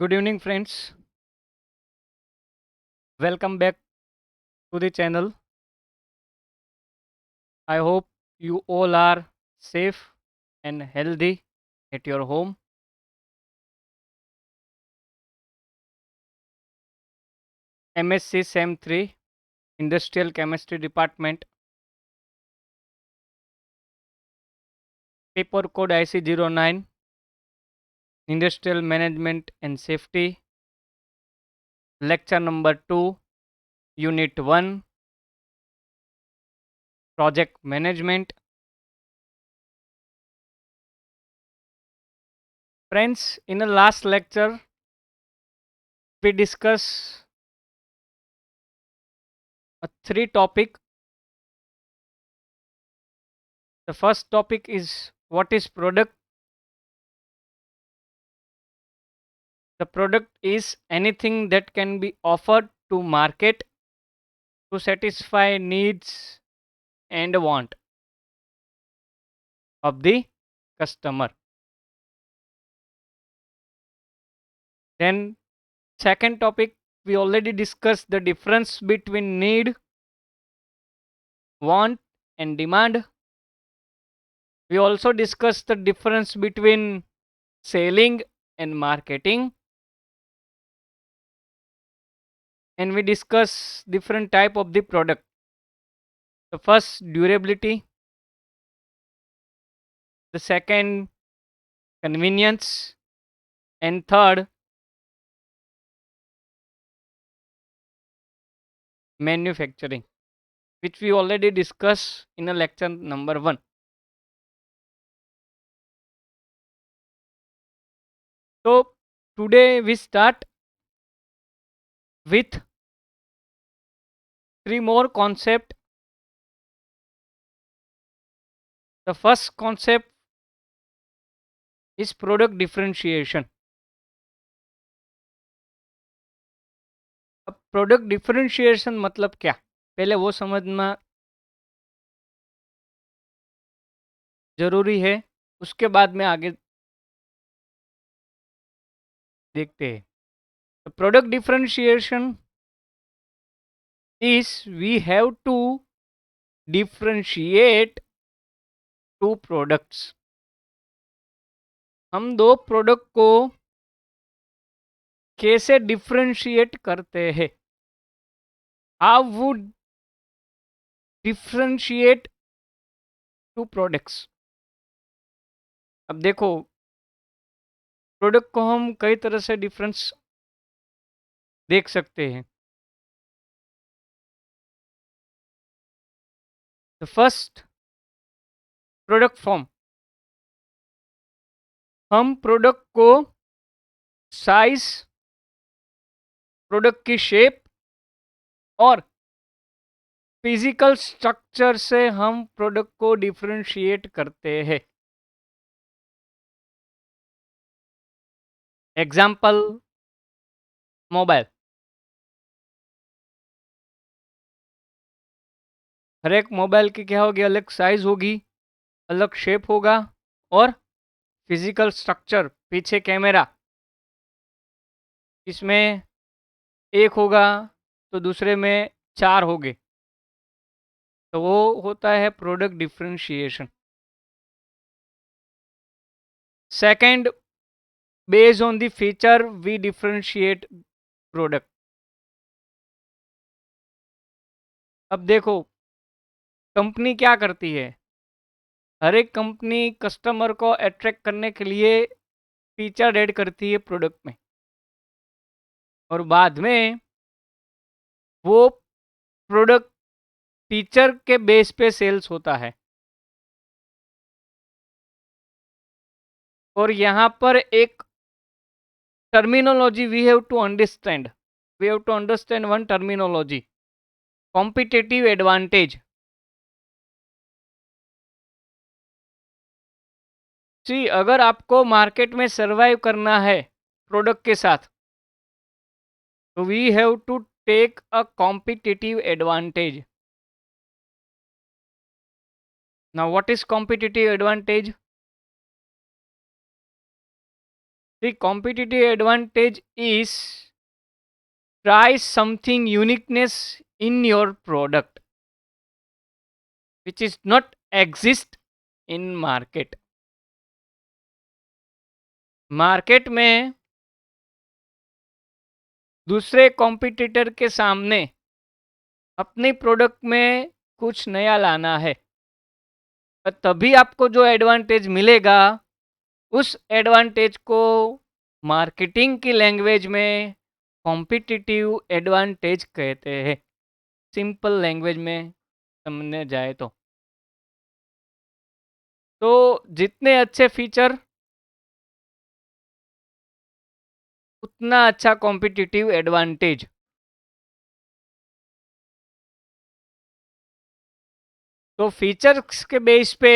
Good evening, friends. Welcome back to the channel. I hope you all are safe and healthy at your home. MSc SEM 3, Industrial Chemistry Department, paper code IC09, Industrial Management and Safety, lecture number 2, Unit 1, Project Management. Friends, in the last lecture, we discussed three topics. The first topic is what is product. The product is anything that can be offered to market to satisfy needs and want of the customer. Then second topic, we already discussed the difference between need, want and demand. We also discussed the difference between selling and marketing, and we discuss different type of the product. The first, durability. The second, convenience. And third, manufacturing, which we already discussed in a lecture number 1. So today we start with 3 more concept. The first concept is product differentiation. अब product differentiation मतलब क्या, पहले वो समझना जरूरी है, उसके बाद में आगे देखते हैं. Product differentiation is we have to differentiate two products. हम दो प्रोडक्ट को कैसे डिफरेंशिएट करते हैं. How would differentiate two products. अब देखो, प्रोडक्ट को हम कई तरह से डिफरेंस देख सकते हैं. The first, product form. हम प्रोडक्ट को साइज, प्रोडक्ट की शेप और फिजिकल स्ट्रक्चर से हम प्रोडक्ट को डिफरेंशिएट करते हैं. Example, mobile. हर एक मोबाइल की क्या होगी, अलग साइज होगी, अलग शेप होगा और फिजिकल स्ट्रक्चर, पीछे कैमरा, इसमें एक होगा तो दूसरे में 4 होंगे. तो वो होता है product differentiation. Second, based on the feature we differentiate product. अब देखो, कंपनी क्या करती है, हर एक कंपनी कस्टमर को अट्रैक्ट करने के लिए फीचर ऐड करती है प्रोडक्ट में, और बाद में वो प्रोडक्ट फीचर के बेस पे सेल्स होता है. और यहाँ पर एक terminology we have to understand. We have to understand one terminology, competitive advantage. See, अगर आपको मार्केट में सरवाइव करना है प्रोडक्ट के साथ, तो we have to take a competitive advantage. Now what is competitive advantage. The competitive advantage is try something uniqueness in your product which is not exist in market. Market में दूसरे competitor के सामने अपने product में कुछ नया लाना है, तभी आपको जो एडवांटेज मिलेगा उस एडवांटेज को मार्केटिंग की लैंग्वेज में कॉम्पिटिटिव एडवांटेज कहते हैं, सिंपल लैंग्वेज में समझने जाए तो जितने अच्छे फीचर उतना अच्छा कॉम्पिटिटिव एडवांटेज। तो फीचर्स के बेस पे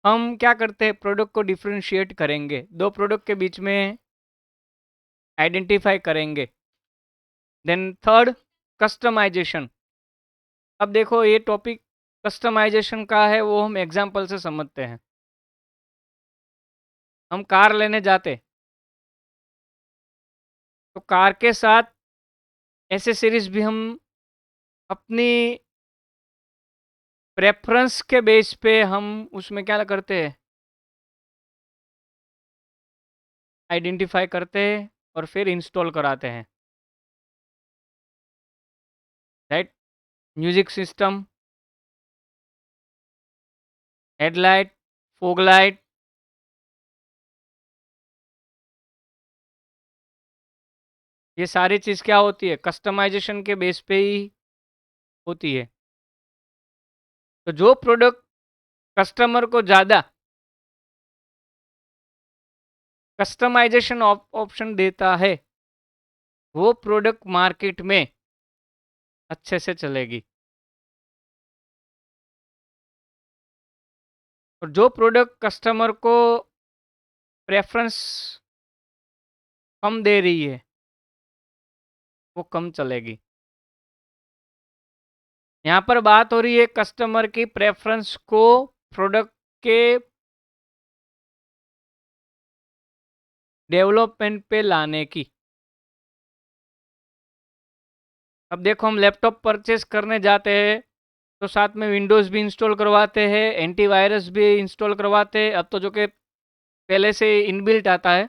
हम क्या करते हैं, प्रोडक्ट को डिफरेंशिएट करेंगे, दो प्रोडक्ट के बीच में आइडेंटिफाई करेंगे। Then third, customization. अब देखो ये टॉपिक कस्टमाइजेशन का है, वो हम एग्जांपल से समझते हैं। हम कार लेने जाते तो कार के साथ एसेसरीज भी हम अपनी प्रेफरेंस के बेस पे हम उसमें क्या करते हैं, आइडेंटिफाई करते हैं और फिर इंस्टॉल कराते हैं, right. Music system, headlight, fog light, ये सारी चीज़ क्या होती है, कस्टमाइजेशन के बेस पे ही होती है। तो जो प्रोडक्ट कस्टमर को ज़्यादा कस्टमाइजेशन ऑप्शन देता है वो प्रोडक्ट मार्केट में अच्छे से चलेगी, और जो प्रोडक्ट कस्टमर को प्रेफरेंस कम दे रही है वो कम चलेगी। यहाँ पर बात हो रही है कस्टमर की प्रेफरेंस को प्रोडक्ट के डेवलपमेंट पे लाने की। अब देखो हम लैपटॉप परचेस करने जाते हैं तो साथ में विंडोज़ भी इंस्टॉल करवाते हैं, एंटीवायरस भी इंस्टॉल करवाते हैं, अब तो जो कि पहले से इनबिल्ट आता है।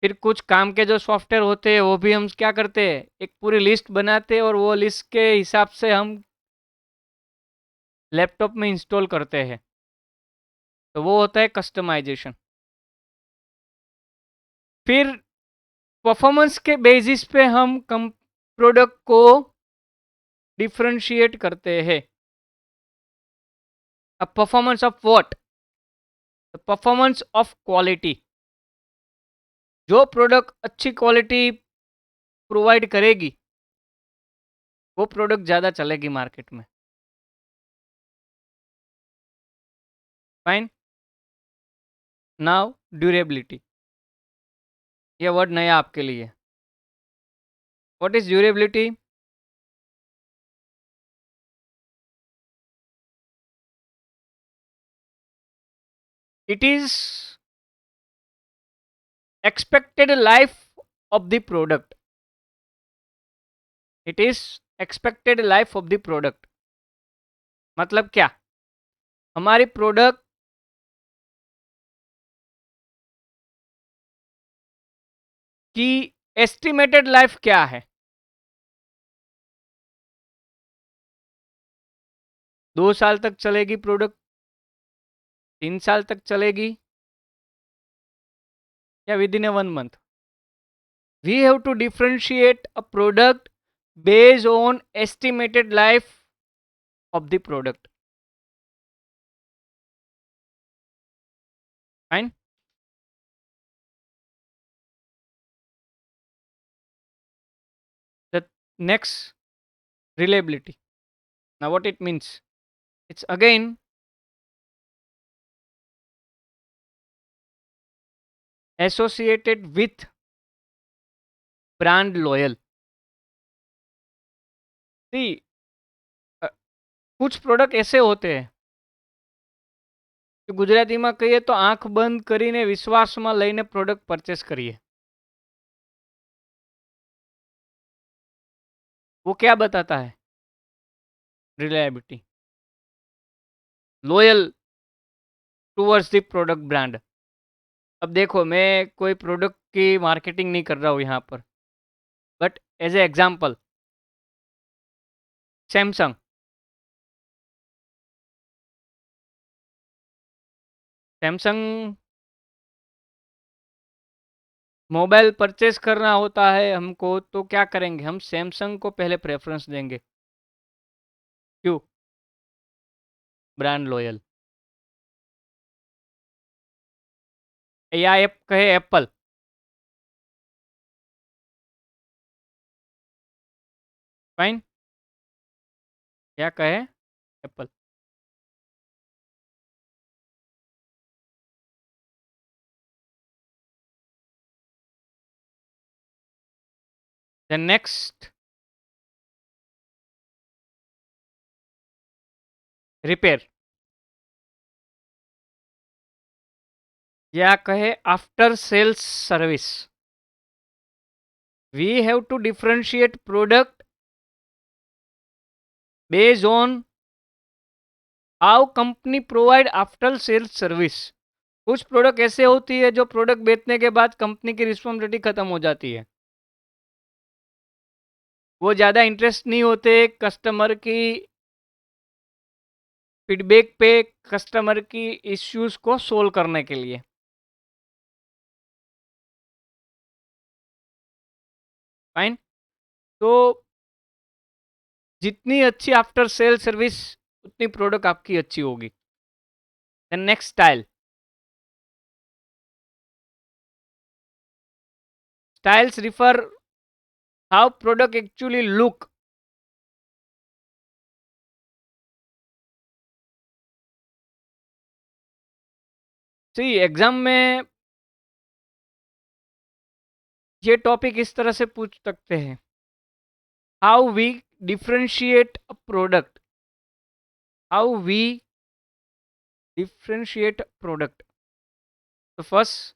फिर कुछ काम के जो सॉफ्टवेयर होते हैं वो भी हम क्या करते हैं, एक पूरी लिस्ट बनाते हैं और वो लिस्ट के हिसाब से हम लैपटॉप में इंस्टॉल करते हैं, तो वो होता है कस्टमाइजेशन। फिर परफॉर्मेंस के बेसिस पे हम कम प्रोडक्ट को डिफरेंशिएट करते हैं। अब performance of what, performance of quality. जो प्रोडक्ट अच्छी क्वालिटी प्रोवाइड करेगी वो प्रोडक्ट ज़्यादा चलेगी मार्केट में, फाइन। नाउ ड्यूरेबिलिटी, ये वर्ड नया आपके लिए। What is durability? It is expected life of the product, it is expected life of the product. मतलब क्या, हमारी प्रोडक्ट की एस्टिमेटेड लाइफ क्या है, 2 साल तक चलेगी प्रोडक्ट, 3 साल तक चलेगी, या within a 1 month. We have to differentiate a product based on estimated life of the product, fine. The next, reliability. Now what it means? It's again associated with brand loyal. See, कुछ product ऐसे होते हैं ગુજરાતીમાં કહીએ તો આંખ બંધ કરીને વિશ્વાસમાં લઈને પ્રોડક્ટ પરચેસ કરીએ। वो क्या बताता है? Reliability, loyal towards the product brand. अब देखो, मैं कोई प्रोडक्ट की मार्केटिंग नहीं कर रहा हूँ यहाँ पर, but as a example, Samsung. Samsung mobile purchase करना होता है हमको, तो क्या करेंगे? हम सैमसंग को पहले प्रेफरेंस देंगे। क्यों? Brand loyal. या एप कहे एप्पल, फाइन, या कहे एप्पल। देन नेक्स्ट, रिपेयर, या कहे after sales service. We have to differentiate product based on how company provide after sales service। कुछ प्रोडक्ट ऐसे होती है जो प्रोडक्ट बेचने के बाद कंपनी की रिस्पॉन्सिबिलिटी खत्म हो जाती है। वो ज़्यादा इंटरेस्ट नहीं होते कस्टमर की फीडबैक पे, कस्टमर की इश्यूज को सोल्व करने के लिए। फाइन। तो जितनी अच्छी आफ्टर सेल सर्विस, उतनी प्रोडक्ट आपकी अच्छी होगी। Then next, style. Styles refer how product actually look. See exam में ये टॉपिक इस तरह से पूछ सकते हैं, how we differentiate a product, how we differentiate product. तो first,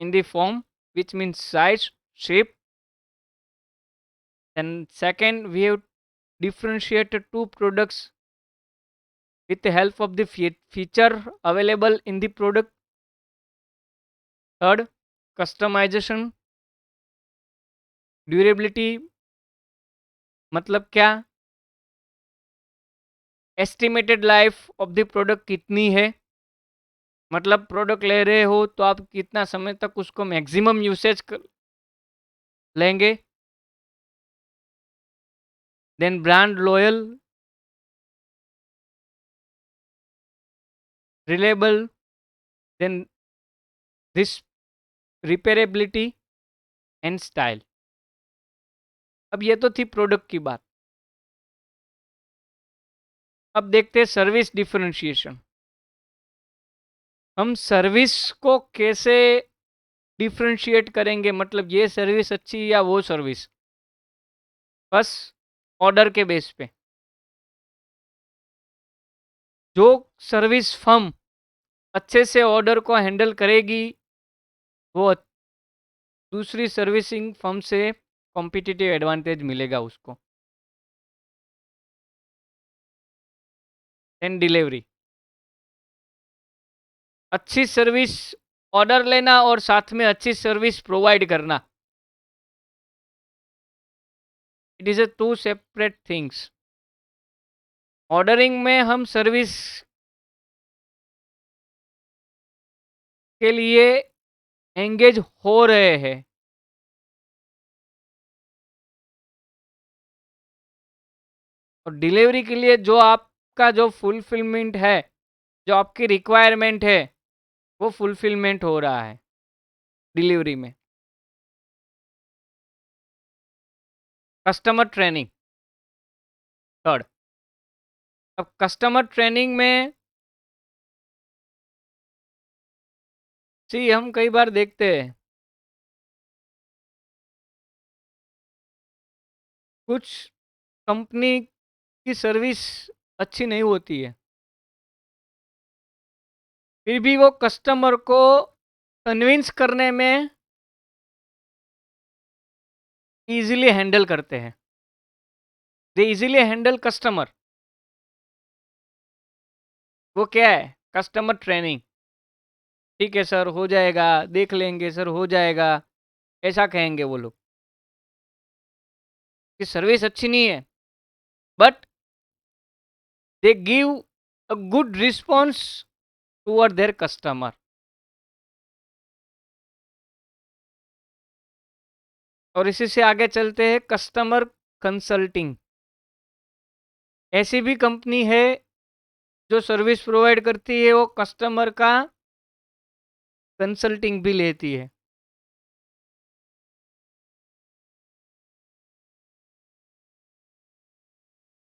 in the form which means size, shape, and second we have differentiated two products with the help of the feature available in the product। third, customization, durability मतलब क्या, estimated life of the product कितनी है, मतलब product ले रहे हो तो आप कितना समय तक उसको मैक्सिमम यूसेज लेंगे। Then brand loyal, reliable, then this repairability and style. अब ये तो थी प्रोडक्ट की बात। अब देखते हैं सर्विस डिफरेंशिएशन। हम सर्विस को कैसे डिफरेंशिएट करेंगे, मतलब ये सर्विस अच्छी या वो सर्विस। बस ऑर्डर के बेस पे जो सर्विस फर्म अच्छे से ऑर्डर को हैंडल करेगी, वो दूसरी सर्विसिंग फर्म से कॉम्पिटिटिव एडवांटेज मिलेगा उसको। एंड डिलीवरी, अच्छी सर्विस ऑर्डर लेना और साथ में अच्छी सर्विस प्रोवाइड करना, it is a two separate things. Ordering में हम सर्विस के लिए एंगेज हो रहे हैं, और डिलीवरी के लिए जो आपका जो फुलफिलमेंट है, जो आपकी रिक्वायरमेंट है, वो फुलफिलमेंट हो रहा है डिलीवरी में। Customer training, third. अब कस्टमर ट्रेनिंग में सी हम कई बार देखते हैं कुछ कंपनी की सर्विस अच्छी नहीं होती है, फिर भी वो कस्टमर को कन्विंस करने में इजीली हैंडल करते हैं। They easily handle customer. वो क्या है? Customer training. ठीक है सर, हो जाएगा, देख लेंगे सर, हो जाएगा, ऐसा कहेंगे वो लोग। कि सर्विस अच्छी नहीं है, but they give a good response toward there customer. और इसी से आगे चलते हैं कस्टमर कंसल्टिंग। ऐसी भी कंपनी है जो सर्विस प्रोवाइड करती है, वो कस्टमर का कंसल्टिंग भी लेती है।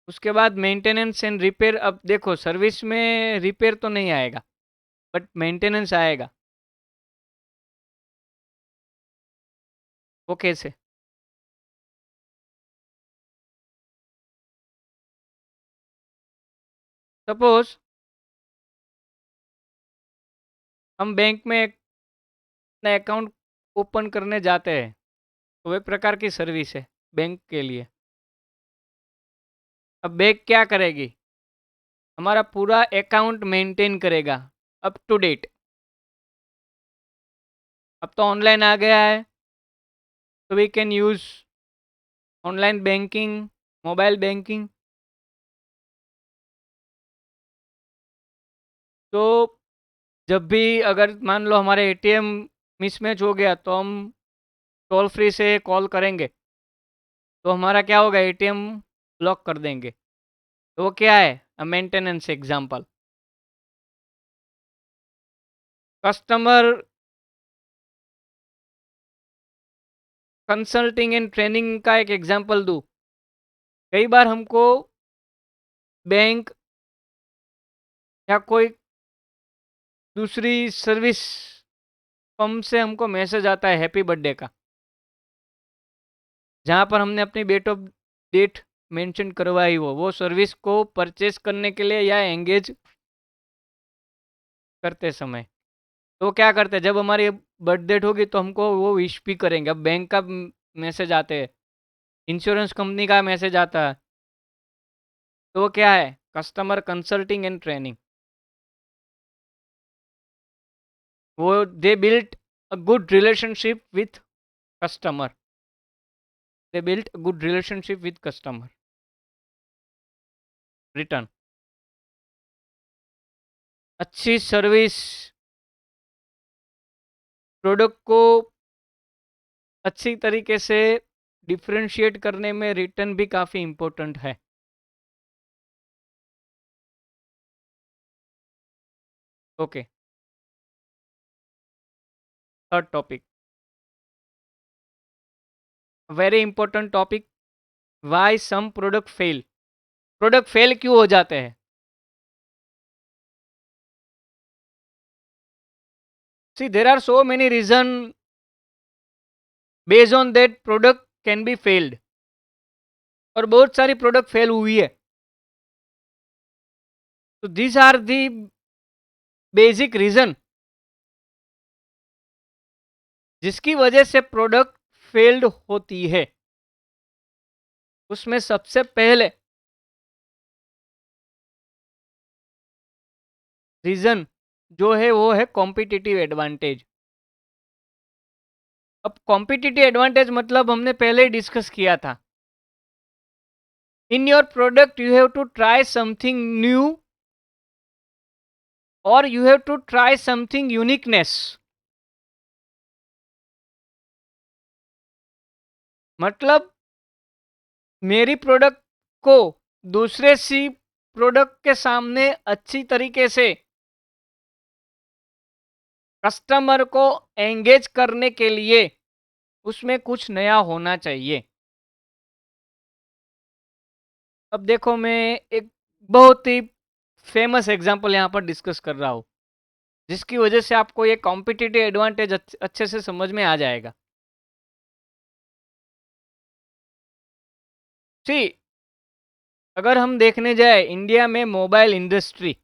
उसके बाद मेंटेनेंस एंड रिपेयर। अब देखो, सर्विस में रिपेयर तो नहीं आएगा, बट मेंटेनेंस आएगा। वो कैसे? सपोज हम बैंक में अपना अकाउंट ओपन करने जाते हैं, तो वो एक प्रकार की सर्विस है बैंक के लिए। अब बैंक क्या करेगी? हमारा पूरा अकाउंट मेंटेन करेगा, अप टू डेट। अब तो ऑनलाइन आ गया है, तो we can use online banking, mobile banking. तो जब भी अगर मान लो हमारे एटीएम मिसमैच हो गया, तो हम टोल फ्री से कॉल करेंगे, तो हमारा क्या होगा? एटीएम लॉक कर देंगे। तो वो क्या है? Maintenance example. Customer consulting and training का एक एग्जाम्पल दूँ। कई बार हमको बैंक या कोई दूसरी सर्विस फर्म से हमको मैसेज आता है हैप्पी बर्थडे का, जहाँ पर हमने अपनी डेट ऑफ डेट मेंशन करवाई हो, वो सर्विस को परचेस करने के लिए या एंगेज करते समय। तो क्या करते हैं, जब हमारी बर्थ डेट होगी तो हमको वो विश भी करेंगे। अब बैंक का मैसेज आते हैं, इंश्योरेंस कंपनी का मैसेज आता है, तो वो क्या है? Customer consulting and training. वो they built a good relationship with customer. They built a good relationship with customer. Return अच्छी सर्विस, प्रोडक्ट को अच्छी तरीके से डिफरेंशिएट करने में रिटर्न भी काफ़ी इम्पोर्टेंट है। Okay, third topic, very important topic, why some product fail. Product fail क्यों हो जाते हैं? See, there are so many reason based on that product can be failed. और बहुत सारी प्रोडक्ट फेल हुई है। तो these are the basic reason जिसकी वजह से प्रोडक्ट फेल्ड होती है। उसमें सबसे पहले रीजन जो है वो है कॉम्पिटिटिव एडवांटेज। अब कॉम्पिटिटिव एडवांटेज मतलब हमने पहले ही डिस्कस किया था। In your product you have to try something new, और you have to try something uniqueness. मतलब मेरी प्रोडक्ट को दूसरे सी प्रोडक्ट के सामने अच्छी तरीके से कस्टमर को एंगेज करने के लिए उसमें कुछ नया होना चाहिए। अब देखो, मैं एक बहुत ही फेमस एग्जांपल यहाँ पर डिस्कस कर रहा हूँ, जिसकी वजह से आपको ये कॉम्पिटिटिव एडवांटेज अच्छे से समझ में आ जाएगा। सी, अगर हम देखने जाए इंडिया में mobile industry,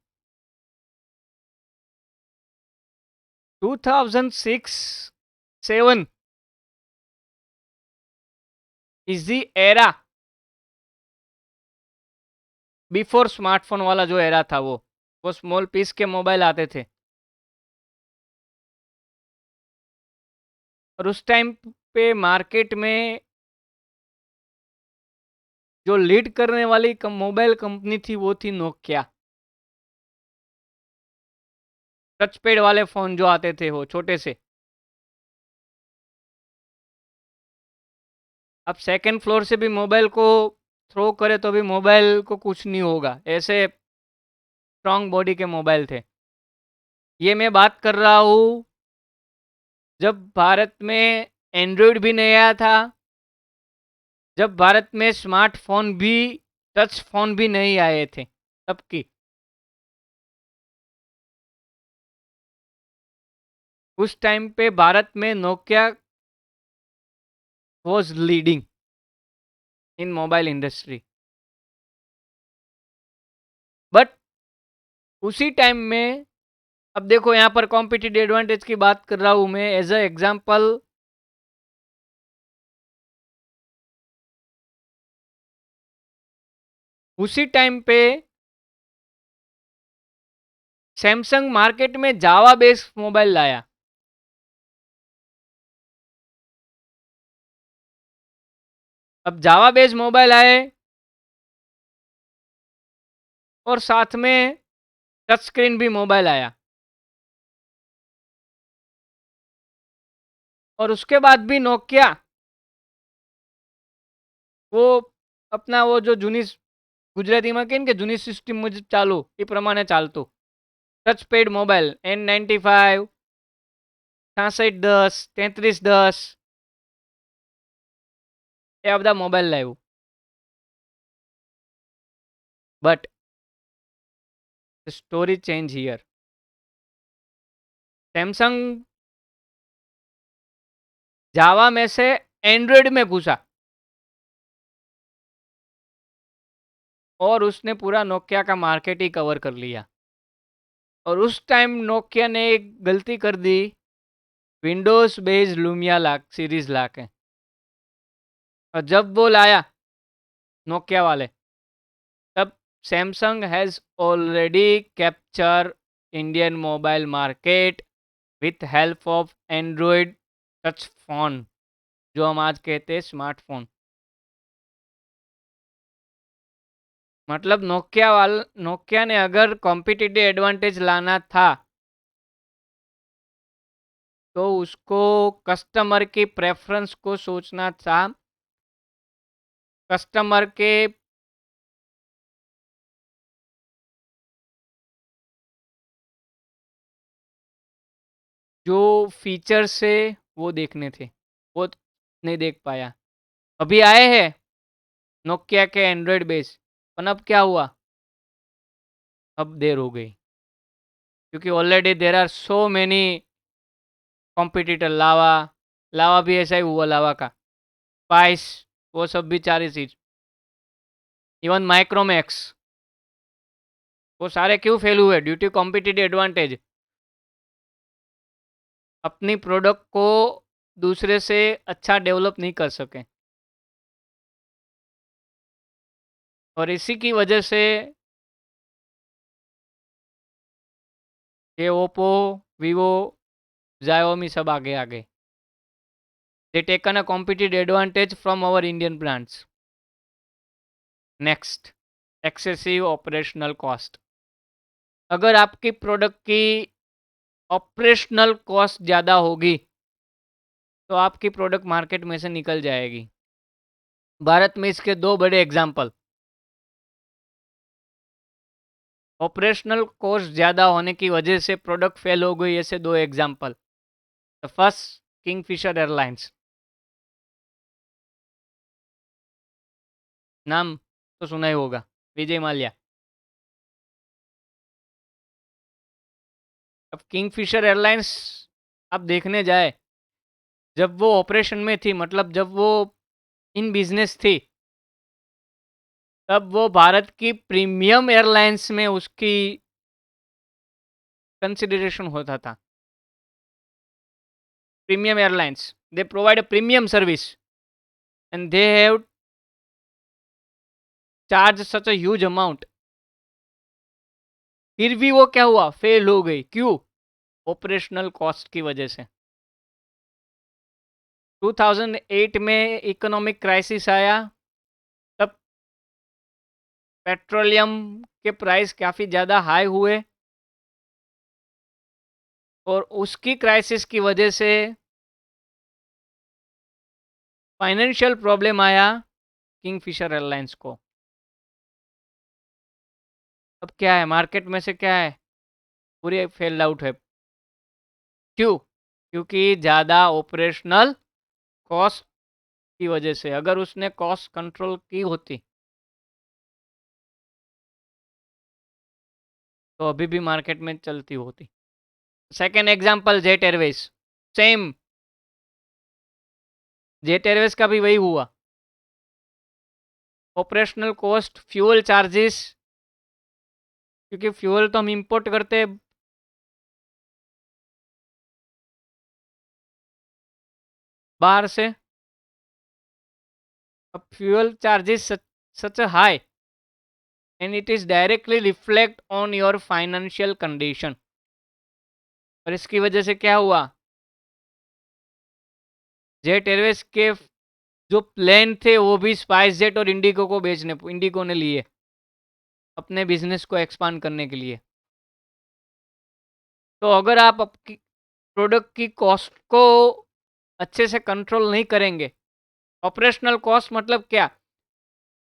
2006-7 is the era before smartphone वाला जो एरा था वो स्मॉल पीस के मोबाइल आते थे और उस टाइम पे मार्केट में जो लीड करने वाली मोबाइल कंपनी थी वो थी नोकिया। टच पैड वाले फोन जो आते थे वो छोटे से। अब सेकंड फ्लोर से भी मोबाइल को थ्रो करे तो भी मोबाइल को कुछ नहीं होगा, ऐसे स्ट्रांग बॉडी के मोबाइल थे। ये मैं बात कर रहा हूँ जब भारत में एंड्रॉयड भी नहीं आया था, जब भारत में स्मार्टफोन भी, टच फोन भी नहीं आए थे तब की। उस टाइम पे भारत में Nokia was leading in mobile industry. But उसी टाइम में, अब देखो यहाँ पर कॉम्पिटिटिव एडवांटेज की बात कर रहा हूँ मैं एज अ एग्जांपल। उसी टाइम पे सैमसंग मार्केट में जावा बेस्ड मोबाइल लाया। अब जावा बेस्ड मोबाइल आए और साथ में टच स्क्रीन भी मोबाइल आया, और उसके बाद भी नोकिया वो अपना वो जो जूनी ગુજરાતીમાં કેમ કે જૂની સિસ્ટમ મુજબ ચાલુ એ પ્રમાણે ચાલતું ટચ પેડ મોબાઈલ N95 6610 3310 એ બધા મોબાઈલ લાવ્યું. But the story change here. Samsung Java में से एंड्रॉयड में घुसा और उसने पूरा नोकिया का मार्केट ही कवर कर लिया. और उस टाइम नोकिया ने एक गलती कर दी, विंडोज बेस्ड लूमिया सीरीज ला के. और जब वो लाया नोकिया वाले, तब Samsung has already capture Indian mobile market with help of Android touch phone, जो हम आज कहते हैं स्मार्टफोन. मतलब नोकिया ने अगर कॉम्पिटिटिव एडवांटेज लाना था तो उसको कस्टमर की प्रेफरेंस को सोचना था, कस्टमर के जो फीचर्स है वो देखने थे, वो नहीं देख पाया. अभी आए हैं नोकिया के एंड्रॉयड बेस, पर अब क्या हुआ, अब देर हो गई, क्योंकि already there are so many competitor. Lava Lava भी ऐसा ही हुआ, लावा का स्पाइस, वो सब भी चार चीज. इवन माइक्रोमैक्स, वो सारे क्यों फेल हुए, ड्यू टू कॉम्पिटिटिव एडवांटेज. अपनी प्रोडक्ट को दूसरे से अच्छा डेवलप नहीं कर सके, और इसी की वजह से ये ओप्पो, वीवो, जायोमी सब आगे आगे. They taken a competitive advantage from our Indian brands. Next, excessive operational cost. अगर आपकी प्रोडक्ट की ऑपरेशनल कॉस्ट ज़्यादा होगी तो आपकी प्रोडक्ट मार्केट में से निकल जाएगी. भारत में इसके दो बड़े एग्जाम्पल. ऑपरेशनल कॉस्ट ज़्यादा होने की वजह से प्रोडक्ट फेल हो गई, ऐसे दो example. The first, Kingfisher airlines. नाम तो सुना ही होगा, विजय माल्या. अब किंगफिशर एयरलाइंस आप देखने जाए, जब वो ऑपरेशन में थी, मतलब जब वो इन बिजनेस थी, तब वो भारत की प्रीमियम एयरलाइंस में उसकी कंसिडरेशन होता था. premium airlines, they provide a premium service and they have charged such a huge amount, फिर भी वो क्या हुआ, फेल हो गई, क्यों? ऑपरेशनल कॉस्ट की वजह से। 2008 में इकोनॉमिक क्राइसिस आया, तब पेट्रोलियम के प्राइस काफ़ी ज़्यादा हाई हुए और उसकी क्राइसिस की वजह से फाइनेंशियल प्रॉब्लम आया किंगफिशर एयरलाइंस को। अब क्या है, मार्केट में से क्या है, पूरी फेल आउट है। क्यों? क्योंकि ज़्यादा ऑपरेशनल कॉस्ट की वजह से। अगर उसने कॉस्ट कंट्रोल की होती तो अभी भी मार्केट में चलती होती। Second example, jet Airways, same, jet Airways का भी वही हुआ। ऑपरेशनल कॉस्ट, फ्यूल चार्जेस, क्योंकि फ्यूल तो हम इंपोर्ट करते हैं बाहर से। अब fuel charges such high and it is directly reflect on your financial condition. और इसकी वजह से क्या हुआ, जेट एयरवेज के जो प्लेन थे वो भी स्पाइस जेट और इंडिगो को बेचने, इंडिगो ने लिए अपने बिजनेस को एक्सपांड करने के लिए। तो अगर आप आपकी प्रोडक्ट की कॉस्ट को अच्छे से कंट्रोल नहीं करेंगे, ऑपरेशनल कॉस्ट मतलब क्या,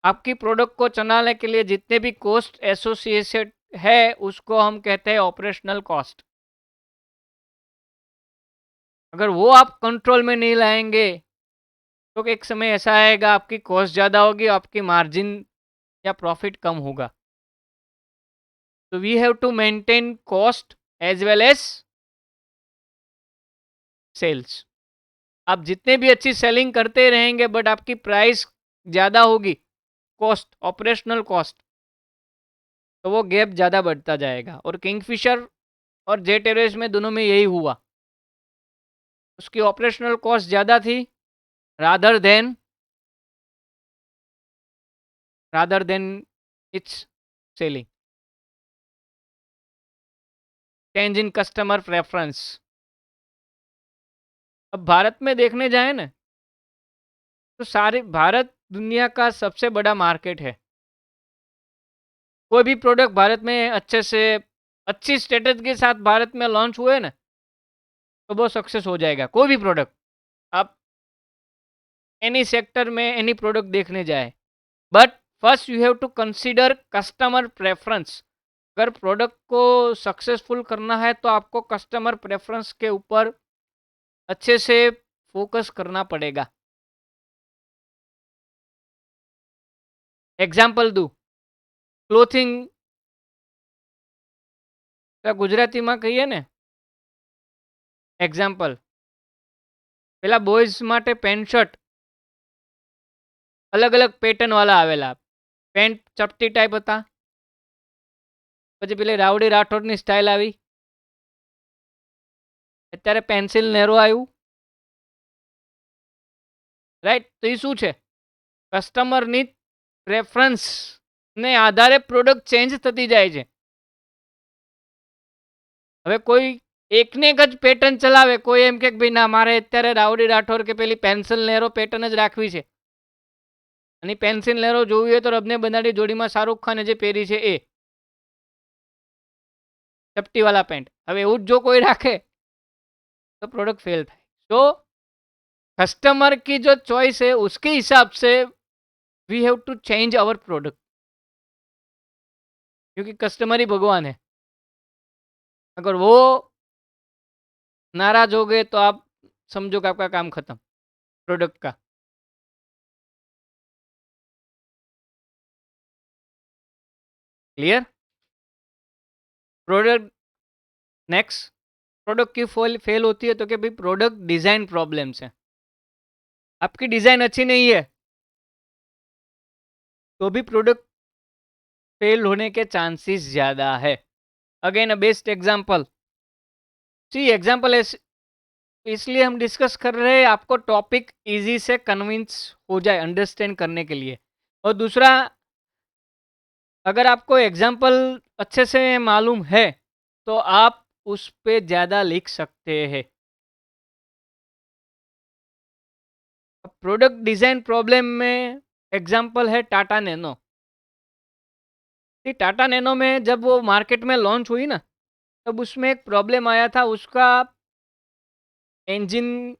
आपकी प्रोडक्ट को चलाने के लिए जितने भी कॉस्ट एसोसिएटेड है उसको हम कहते हैं ऑपरेशनल कॉस्ट। अगर वो आप कंट्रोल में नहीं लाएंगे तो एक समय ऐसा आएगा आपकी कॉस्ट ज़्यादा होगी, आपकी मार्जिन या प्रॉफिट कम होगा। तो we have to maintain cost as well as sales. आप जितने भी अच्छी सेलिंग करते रहेंगे बट आपकी प्राइस ज़्यादा होगी, कॉस्ट, ऑपरेशनल कॉस्ट, तो वो गैप ज़्यादा बढ़ता जाएगा। और किंगफिशर और जेट एयरवेज में दोनों में यही हुआ, उसकी ऑपरेशनल कॉस्ट ज़्यादा थी rather than it's selling. Change in customer preference. अब भारत में देखने जाए ना तो सारे भारत दुनिया का सबसे बड़ा मार्केट है। कोई भी प्रोडक्ट भारत में अच्छे से अच्छी स्टेटस के साथ भारत में लॉन्च हुए ना तो वो सक्सेस हो जाएगा। कोई भी प्रोडक्ट आप एनी सेक्टर में एनी प्रोडक्ट देखने जाए, but first you have to consider customer preference. अगर प्रोडक्ट को सक्सेसफुल करना है तो आपको कस्टमर प्रेफरेंस के ऊपर अच्छे से फोकस करना पड़ेगा। एग्जाम्पल दूँ, ક્લોથિંગ ગુજરાતીમાં કહીએ ને, એક્ઝામ્પલ, પેલા બોયઝ માટે પેન્ટ શર્ટ અલગ અલગ પેટર્નવાળા આવેલા, પેન્ટ ચપટી ટાઈપ હતા, પછી પેલી રાવડી રાઠોડની સ્ટાઇલ આવી, અત્યારે પેન્સિલ નેરો આવ્યું, રાઈટ? તો એ શું છે, કસ્ટમરની પ્રેફરન્સને આધારે પ્રોડક્ટ ચેન્જ થતી જાય છે। હવે કોઈ એકને એક જ પેટર્ન ચલાવે, કોઈ એમ કે ભાઈ ના મારે અત્યારે રાવડી રાઠોડ કે પેલી પેન્સિલ નેરો પેટર્ન જ રાખવી છે અને પેન્સિલ નેરો જોવી હોય તો રબને બંધાડી જોડીમાં શાહરૂખ ખાને જે પહેરી છે એ ચપટીવાળા પેન્ટ, હવે એવું જ જો કોઈ રાખે तो प्रोडक्ट फेल થાય। तो कस्टमर की जो चॉइस है उसके हिसाब से we have to change our product, क्योंकि कस्टमर ही भगवान है। अगर वो नाराज हो गए तो आप समझो कि आपका काम खत्म प्रोडक्ट का। क्लियर? प्रोडक्ट नेक्स्ट, प्रोडक्ट की फेल होती है तो कि भाई प्रोडक्ट डिज़ाइन प्रॉब्लम्स है। आपकी डिज़ाइन अच्छी नहीं है तो भी प्रोडक्ट फेल होने के चांसेस ज़्यादा है। Again a best example, see example इसलिए हम डिस्कस कर रहे हैं, आपको टॉपिक इजी से कन्विंस हो जाए अंडरस्टैंड करने के लिए। और दूसरा, अगर आपको एग्जाम्पल अच्छे से मालूम है तो आप उस पे ज़्यादा लिख सकते हैं। प्रोडक्ट डिज़ाइन प्रॉब्लम में एग्जाम्पल है टाटा नैनो। टाटा नैनो में जब वो मार्केट में लॉन्च हुई ना, तब उसमें एक प्रॉब्लम आया था उसका इंजन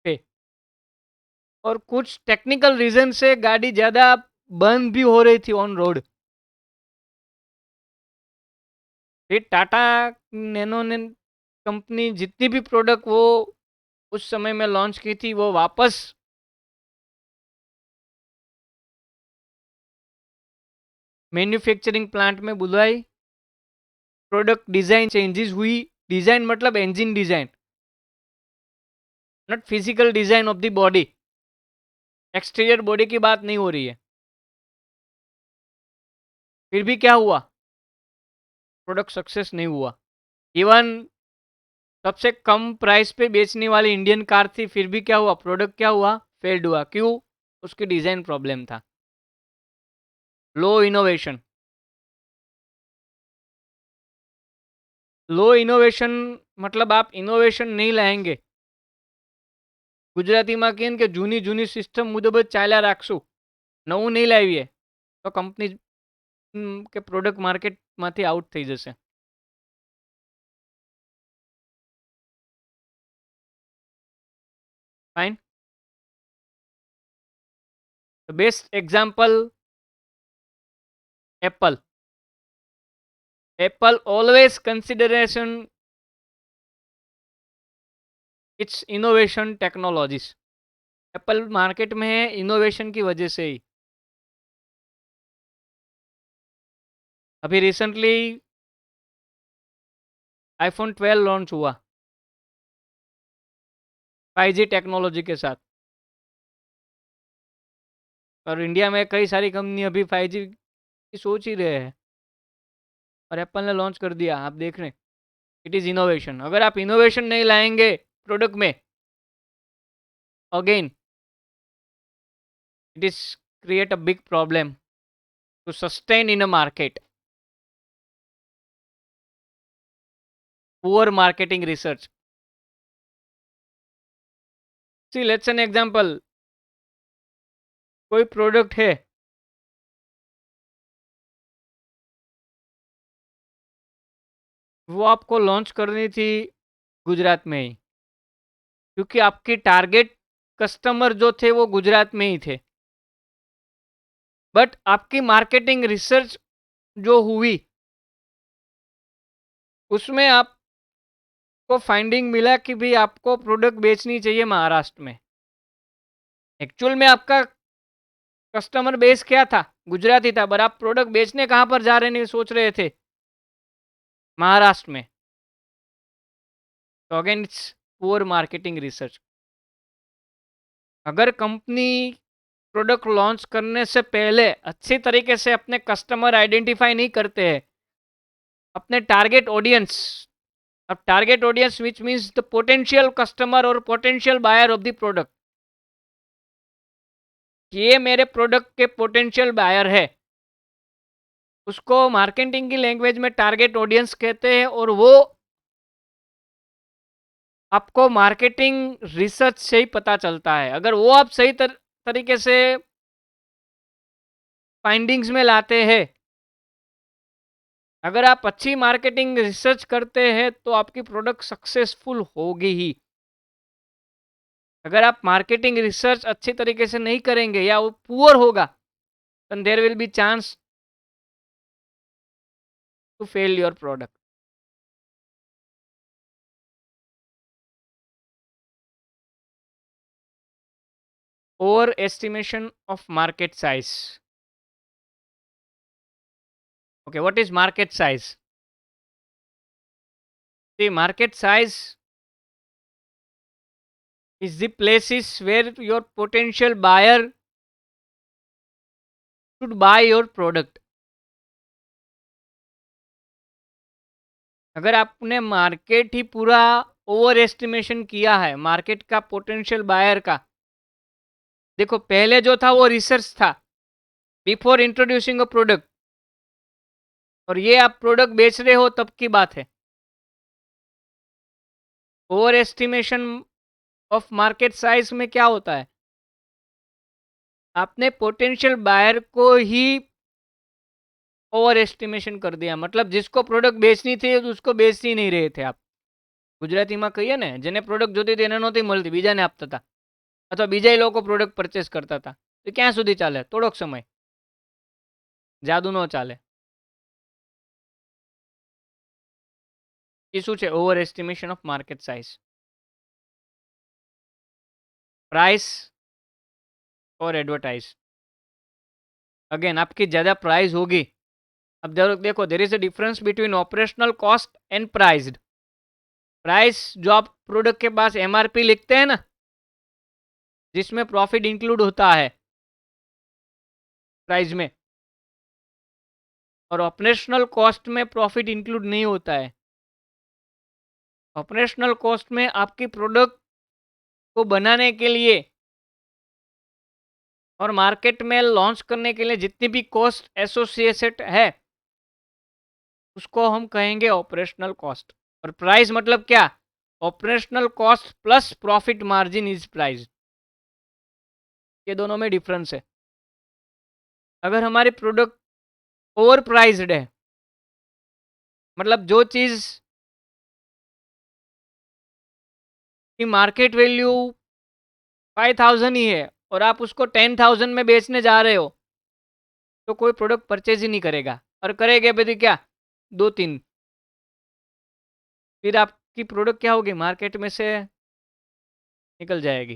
पे, और कुछ टेक्निकल रीजन से गाड़ी ज़्यादा बंद भी हो रही थी ऑन रोड। फिर टाटा नैनो ने कंपनी जितनी भी प्रोडक्ट वो उस समय में लॉन्च की थी, वो वापस मैन्युफैक्चरिंग प्लांट में बुलाई। प्रोडक्ट डिज़ाइन चेंजेस हुई। डिज़ाइन मतलब engine design, not physical design of the body. Exterior body की बात नहीं हो रही है। फिर भी क्या हुआ, प्रोडक्ट सक्सेस नहीं हुआ। इवन सबसे कम प्राइस पे बेचने वाली इंडियन कार थी, फिर भी क्या हुआ, प्रोडक्ट क्या हुआ, फेल्ड हुआ। क्यों? उसकी डिज़ाइन प्रॉब्लम था, लो इनोवेशन। लो इनोवेशन मतलब आप इनोवेशन नहीं लाएंगे। ગુજરાતીમાં કહે ને કે જૂની જૂની સિસ્ટમ મુજબ જ ચાલ્યા રાખશું, નવું નહીં લાવીએ તો કંપની કે પ્રોડક્ટ માર્કેટમાંથી આઉટ થઈ જશે. Fine. The best example Apple. Apple always consideration it's innovation technologies. Apple market में है इनोवेशन की वजह से ही. अभी रिसेंटली आईफोन 12 लॉन्च हुआ 5G टेक्नोलॉजी के साथ, और इंडिया में कई सारी कंपनी अभी 5G की सोच ही रहे हैं, और एप्पल ने लॉन्च कर दिया. आप देख रहे हैं, इट इज़ इनोवेशन. अगर आप इनोवेशन नहीं लाएंगे प्रोडक्ट में, again it is create a big problem to sustain in a market. Poor marketing research. See, let's an example. कोई प्रोडक्ट है, वो आपको लॉन्च करनी थी गुजरात में ही, क्योंकि आपकी टारगेट कस्टमर जो थे वो गुजरात में ही थे. बट आपकी मार्केटिंग रिसर्च जो हुई, उसमें आपको फाइंडिंग मिला कि भाई आपको प्रोडक्ट बेचनी चाहिए महाराष्ट्र में. एक्चुअल में आपका कस्टमर बेस क्या था, गुजराती था, पर आप प्रोडक्ट बेचने कहाँ पर जा रहे नहीं सोच रहे थे, महाराष्ट्र में. तो again it's poor marketing research. अगर कंपनी प्रोडक्ट लॉन्च करने से पहले अच्छी तरीके से अपने कस्टमर आइडेंटिफाई नहीं करते हैं, अपने टारगेट ऑडियंस, अब target audience which means the potential customer और potential buyer of the product, ये मेरे प्रोडक्ट के पोटेंशियल बायर है, उसको मार्केटिंग की लैंग्वेज में टारगेट ऑडियंस कहते हैं. और वो आपको मार्केटिंग रिसर्च से ही पता चलता है. अगर वो आप सही तरीके से फाइंडिंग्स में लाते हैं, अगर आप अच्छी मार्केटिंग रिसर्च करते हैं, तो आपकी प्रोडक्ट सक्सेसफुल होगी ही. अगर आप मार्केटिंग रिसर्च अच्छी तरीके से नहीं करेंगे या वो पुअर होगा, then there will be chance to fail your product. Overestimation of market size. Okay, what is market size? The market size is the places where your potential buyer should buy your product. अगर आपने market ही पूरा over estimation किया है market का potential buyer का, देखो पहले जो था वो रिसर्च था बिफोर इंट्रोड्यूसिंग अ प्रोडक्ट, और ये आप प्रोडक्ट बेच रहे हो तब की बात है। Over estimation of market size में क्या होता है, आपने पोटेंशियल बायर को ही ओवर एस्टिमेशन कर दिया, मतलब जिसको प्रोडक्ट बेचनी थी उसको बेच ही नहीं रहे थे आप। ગુજરાતીમાં કહીએ ને, જેને પ્રોડક્ટ જોતી હતી એને નહોતી મળતી, બીજાને આપતા હતા, અથવા બીજા લોકો પ્રોડક્ટ પરચેસ કરતા હતા, તો ક્યાં સુધી ચાલે? થોડોક સમય, જાદુ ન ચાલે। એ શું છે? Over estimation of market size. Price और एडवर्टाइज, अगेन आपकी ज़्यादा प्राइस होगी। अब देखो there is a difference between operational cost and priced. Price जो आप प्रोडक्ट के पास एमआरपी लिखते हैं ना, जिसमें प्रॉफिट इंक्लूड होता है प्राइस में, और ऑपरेशनल कॉस्ट में प्रॉफिट इंक्लूड नहीं होता है। ऑपरेशनल कॉस्ट में आपकी प्रोडक्ट को बनाने के लिए और मार्केट में लॉन्च करने के लिए जितनी भी कॉस्ट एसोसिएटेड है उसको हम कहेंगे ऑपरेशनल कॉस्ट। और प्राइस मतलब क्या? Operational cost plus profit margin is price. ये दोनों में डिफरेंस है। अगर हमारी प्रोडक्ट ओवर प्राइज्ड है, मतलब जो चीज़ की मार्केट वैल्यू 5000 ही है और आप उसको 10,000 में बेचने जा रहे हो, तो कोई प्रोडक्ट परचेज ही नहीं करेगा, और करेगा भी क्या? 2-3। फिर आपकी प्रोडक्ट क्या होगी? मार्केट में से निकल जाएगी।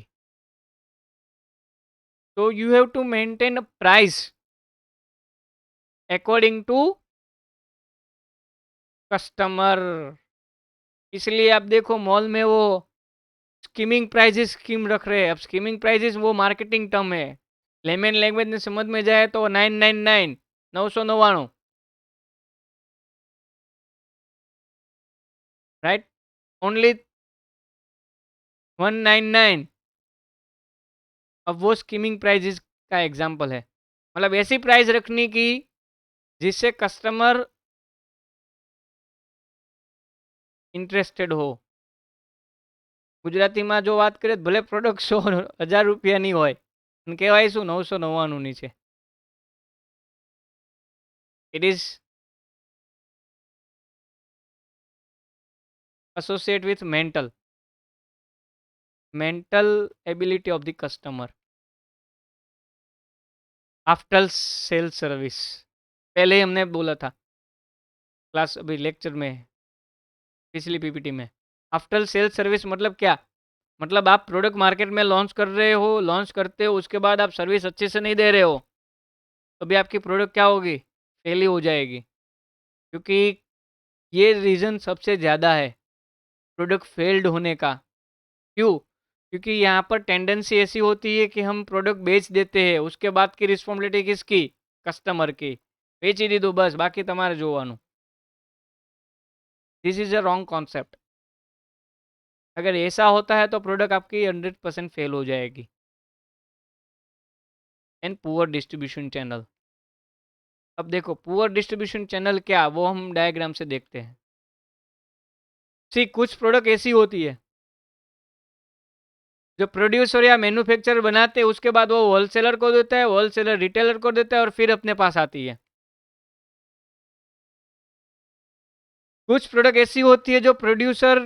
तो you have to maintain price according to customer. इसलिए आप देखो मॉल में वो स्कीमिंग प्राइजेस स्कीम रख रहे हैं। अब स्कीमिंग प्राइजेस वो मार्केटिंग टर्म है, लेमन लैंग्वेज में समझ में जाए तो 999, 999, राइट, ओनली 199। अब वो स्कीमिंग प्राइजेस का एग्जाम्पल है, मतलब ऐसी प्राइस रखने की जिससे कस्टमर इंटरेस्टेड हो। ગુજરાતીમાં જો વાત કરીએ ભલે પ્રોડક્ટ 100,000 રૂપિયાની હોય પણ કહેવાય શું? 999ની છે। It is associate with mental ability of the customer after sale service. पहले ही हमने बोला था क्लास, अभी लेक्चर में, पिछली पीपीटी में। आफ्टर सेल सर्विस मतलब क्या? मतलब आप प्रोडक्ट मार्केट में लॉन्च कर रहे हो, लॉन्च करते हो, उसके बाद आप सर्विस अच्छे से नहीं दे रहे हो, तो भी आपकी प्रोडक्ट क्या होगी? फेल ही हो जाएगी। क्योंकि ये रीज़न सबसे ज़्यादा है प्रोडक्ट फेल्ड होने का। क्यों? क्योंकि यहाँ पर टेंडेंसी ऐसी होती है कि हम प्रोडक्ट बेच देते हैं, उसके बाद की रिस्पॉन्सिबिलिटी किसकी? कस्टमर की। વેચી દીધું બસ, બાકી તમારે જોવાનું। This is a wrong concept. अगर ऐसा होता है तो प्रोडक्ट आपकी 100% फेल हो जाएगी। And poor distribution channel. अब देखो पुअर डिस्ट्रीब्यूशन चैनल क्या, वो हम डायग्राम से देखते हैं। सी कुछ प्रोडक्ट ऐसी होती है जो प्रोड्यूसर या मैन्युफैक्चरर बनाते हैं, उसके बाद वो होलसेलर को देता है, होलसेलर रिटेलर को देता है, और फिर अपने पास आती है। कुछ प्रोडक्ट ऐसी होती है जो प्रोड्यूसर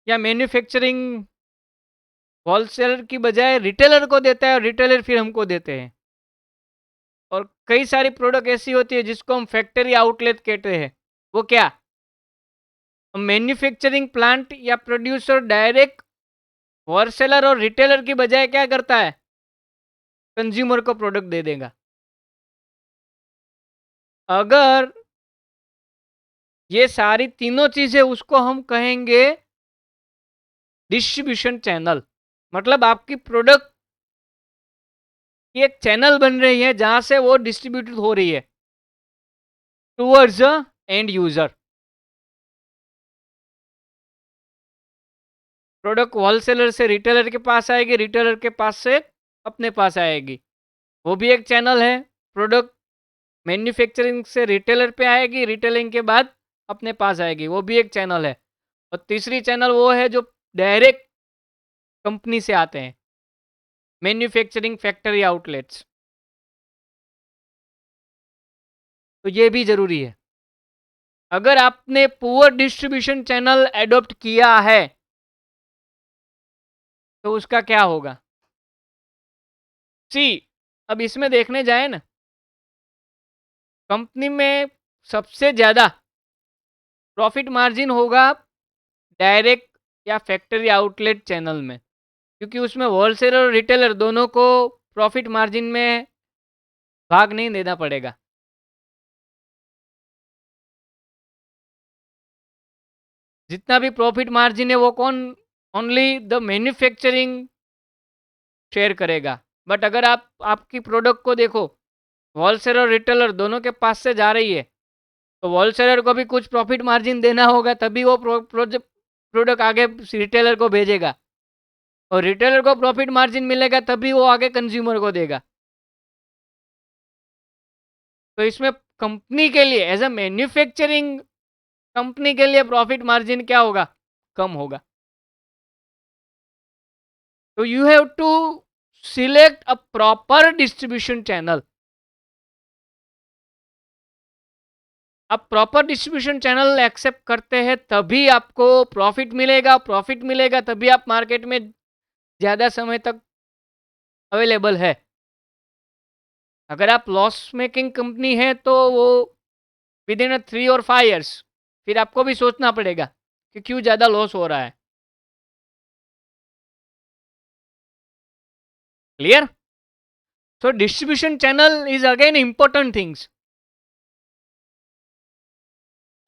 या मैन्युफैक्चरिंग होलसेलर की बजाय रिटेलर को देता है, और रिटेलर फिर हमको देते हैं। और कई सारी प्रोडक्ट ऐसी होती है जिसको हम फैक्ट्री आउटलेट कहते हैं। वो क्या? मैन्युफैक्चरिंग प्लांट या प्रोड्यूसर डायरेक्ट होलसेलर और रिटेलर की बजाय क्या करता है? कंज्यूमर को प्रोडक्ट दे देगा। अगर ये सारी तीनों चीजें, उसको हम कहेंगे डिस्ट्रीब्यूशन चैनल। मतलब आपकी प्रोडक्ट की एक चैनल बन रही है जहां से वो डिस्ट्रीब्यूट हो रही है towards and user. Product wholesaler से रिटेलर के पास आएगी, रिटेलर के पास से अपने पास आएगी, वो भी एक चैनल है। प्रोडक्ट मैन्युफैक्चरिंग से रिटेलर पे आएगी, रिटेलिंग के बाद अपने पास आएगी, वो भी एक चैनल है। और तीसरी चैनल वो है जो डायरेक्ट कंपनी से आते हैं, मैन्युफैक्चरिंग फैक्ट्री आउटलेट्स। तो ये भी जरूरी है। अगर आपने पुअर डिस्ट्रीब्यूशन चैनल एडॉप्ट किया है तो उसका क्या होगा? सी, अब इसमें देखने जाए ना, कंपनी में सबसे ज्यादा प्रॉफिट मार्जिन होगा डायरेक्ट या फैक्ट्री आउटलेट चैनल में, क्योंकि उसमें होलसेलर और रिटेलर दोनों को प्रॉफिट मार्जिन में भाग नहीं देना पड़ेगा। जितना भी प्रॉफिट मार्जिन है वो कौन, ओनली द मैन्युफैक्चरिंग शेयर करेगा। बट अगर आप आपकी प्रोडक्ट को देखो, होलसेलर और रिटेलर दोनों के पास से जा रही है, तो होलसेलर को भी कुछ प्रॉफिट मार्जिन देना होगा, तभी वो प्रोडक्ट आगे रिटेलर को भेजेगा, और रिटेलर को प्रॉफिट मार्जिन मिलेगा तभी वो आगे कंज्यूमर को देगा। तो इसमें कंपनी के लिए, एज अ मैन्युफैक्चरिंग कंपनी के लिए प्रॉफिट मार्जिन क्या होगा? कम होगा। तो you have to select a proper distribution channel. आप प्रॉपर डिस्ट्रीब्यूशन चैनल एक्सेप्ट करते हैं तभी आपको प्रॉफिट मिलेगा, प्रॉफिट मिलेगा तभी आप मार्केट में ज़्यादा समय तक अवेलेबल है। अगर आप लॉस मेकिंग कंपनी है तो वो विद इन 3 और 5 years फिर आपको भी सोचना पड़ेगा कि क्यों ज़्यादा लॉस हो रहा है। Clear? So distribution channel is again important things.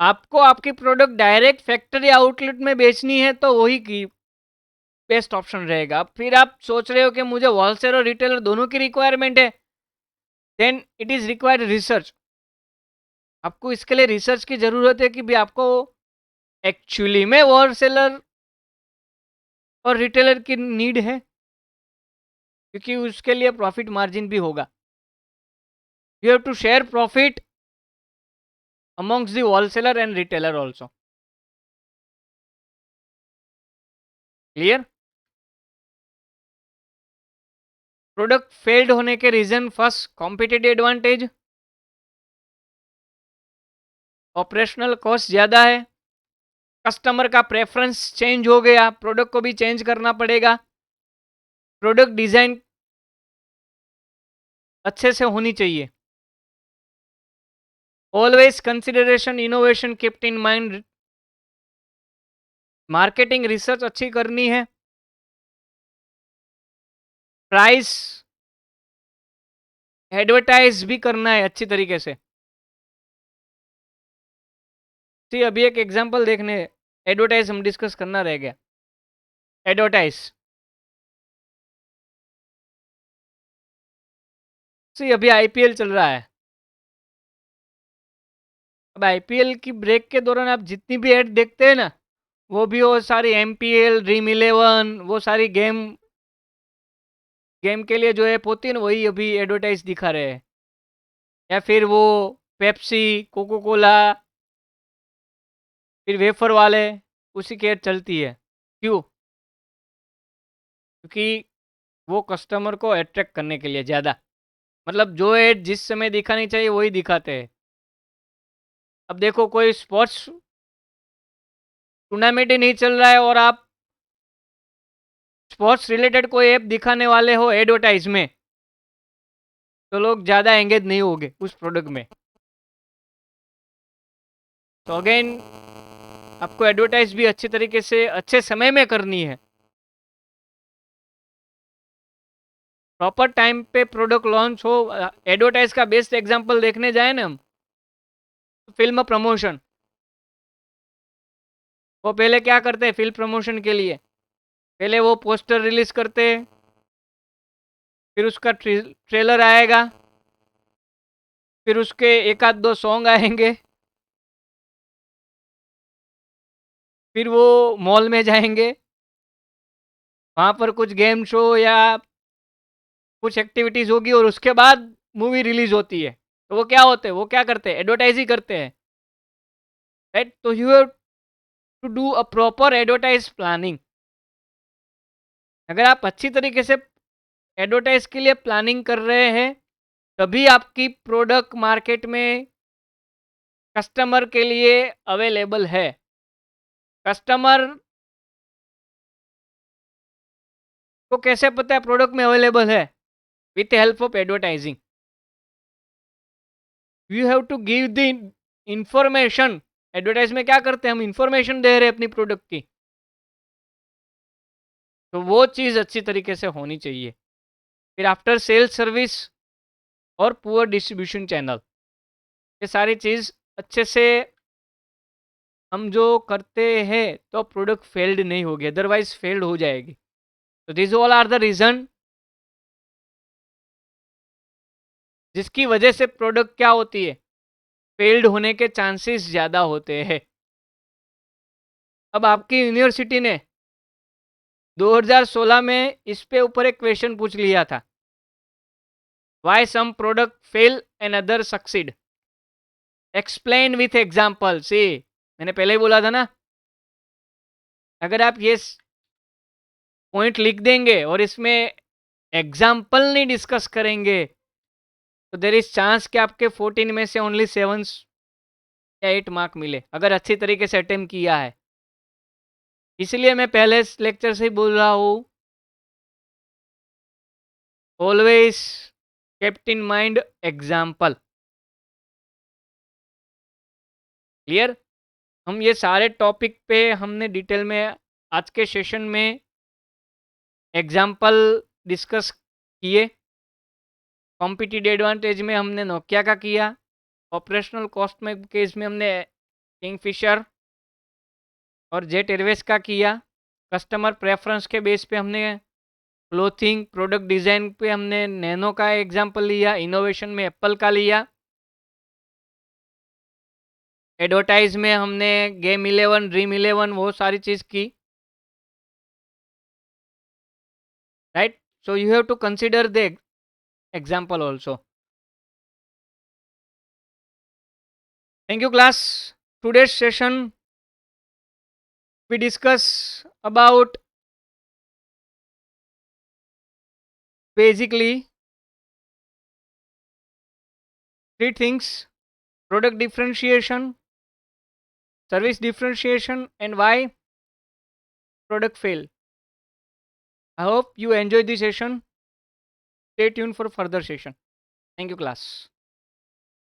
आपको आपकी प्रोडक्ट डायरेक्ट फैक्ट्री आउटलेट में बेचनी है तो वही की बेस्ट ऑप्शन रहेगा। फिर आप सोच रहे हो कि मुझे होलसेलर और रिटेलर दोनों की रिक्वायरमेंट है, then it is required research. आपको इसके लिए रिसर्च की जरूरत है कि भी आपको एक्चुअली में होलसेलर और रिटेलर की नीड है, क्योंकि उसके लिए प्रॉफिट मार्जिन भी होगा। You have to share profit amongst the wholesaler and retailer also. Clear? Product failed होने के reason, first competitive advantage, operational cost ज़्यादा है, कस्टमर का प्रेफरेंस चेंज हो गया, प्रोडक्ट को भी चेंज करना पड़ेगा, प्रोडक्ट डिज़ाइन अच्छे से होनी चाहिए, always consideration innovation kept in mind, marketing research अच्छी करनी है, प्राइस एडवर्टाइज भी करना है अच्छी तरीके से। सी, अभी एक एग्जांपल देखने, एडवर्टाइज हम डिस्कस करना रह गया। एडवर्टाइज, सी अभी आईपीएल चल रहा है। अब आईपीएल की ब्रेक के दौरान आप जितनी भी ऐड देखते हैं ना, वो भी वो सारी एमपीएल, ड्रीम इलेवन, वो सारी गेम गेम के लिए जो ऐप होती है ना, वही अभी एडवर्टाइज दिखा रहे हैं। या फिर वो पेप्सी, कोको कोला, फिर वेफर वाले, उसी की ऐड चलती है। क्यों? क्योंकि वो कस्टमर को अट्रैक्ट करने के लिए ज़्यादा, मतलब जो ऐड जिस समय दिखानी चाहिए वही दिखाते हैं। अब देखो कोई स्पोर्ट्स टूर्नामेंट ही नहीं चल रहा है और आप स्पोर्ट्स रिलेटेड कोई ऐप दिखाने वाले हो एडवर्टाइज में, तो लोग ज़्यादा एंगेज नहीं होंगे उस प्रोडक्ट में। तो अगेन आपको एडवर्टाइज भी अच्छी तरीके से अच्छे समय में करनी है। प्रॉपर टाइम पे प्रोडक्ट लॉन्च हो। एडवर्टाइज का बेस्ट एग्जांपल देखने जाए ना हम, तो फिल्म प्रमोशन। वो पहले क्या करते हैं फिल्म प्रमोशन के लिए? पहले वो पोस्टर रिलीज करते हैं, फिर उसका ट्रेलर आएगा, फिर उसके एक आध दो सॉन्ग आएंगे, फिर वो मॉल में जाएंगे, वहाँ पर कुछ गेम शो या कुछ एक्टिविटीज़ होगी और उसके बाद मूवी रिलीज होती है। तो वो क्या होते हैं, वो क्या करते हैं, एडवर्टाइज ही करते हैं, राइट? तो you have to do a proper advertise planning. अगर आप अच्छी तरीके से एडवर्टाइज के लिए प्लानिंग कर रहे हैं, तभी आपकी प्रोडक्ट मार्केट में कस्टमर के लिए अवेलेबल है। कस्टमर को कैसे पता है प्रोडक्ट में अवेलेबल है? With help of advertising. You have to give the information. Advertise में क्या करते हैं, हम इंफॉर्मेशन दे रहे हैं अपनी प्रोडक्ट की, तो वो चीज़ अच्छी तरीके से होनी चाहिए। फिर आफ्टर सेल सर्विस और पुअर डिस्ट्रीब्यूशन चैनल, ये सारी चीज़ अच्छे से हम जो करते हैं तो प्रोडक्ट फेल्ड नहीं होगी, अदरवाइज फेल्ड हो जाएगी। तो this all are the reason जिसकी वजह से प्रोडक्ट क्या होती है, फेल्ड होने के चांसेस ज़्यादा होते हैं। अब आपकी यूनिवर्सिटी ने 2016 में इस पे ऊपर एक क्वेश्चन पूछ लिया था, why some product fail and other succeed, explain with example. See, मैंने पहले ही बोला था ना, अगर आप ये पॉइंट लिख देंगे और इसमें एग्जाम्पल नहीं डिस्कस करेंगे, तो देर इज चांस कि आपके 14 में से ओनली 7 या 8 मार्क मिले, अगर अच्छी तरीके से अटेम्प्ट किया है। इसलिए मैं पहले लेक्चर से ही बोल रहा हूँ, always kept in mind example. Clear? हम ये सारे टॉपिक पे हमने डिटेल में आज के सेशन में एग्जाम्पल डिस्कस किए। कॉम्पिटिटिव एडवांटेज में हमने नोकिया का किया, ऑपरेशनल कॉस्ट में केस में हमने किंगफिशर और जेट एयरवेज का किया। कस्टमर प्रेफरेंस के बेस पे हमने क्लोथिंग प्रोडक्ट डिज़ाइन पे हमने नैनो का एग्जाम्पल लिया, इनोवेशन में एप्पल का लिया, एडवर्टाइज में हमने गेम 11 ड्रीम 11 वो सारी चीज़ की, right? So you have to consider the example also. Thank you class. Today's session we discuss about basically three things: product differentiation, service differentiation, and why product fail. I hope you enjoyed the session. Stay tuned for further session. Thank you class.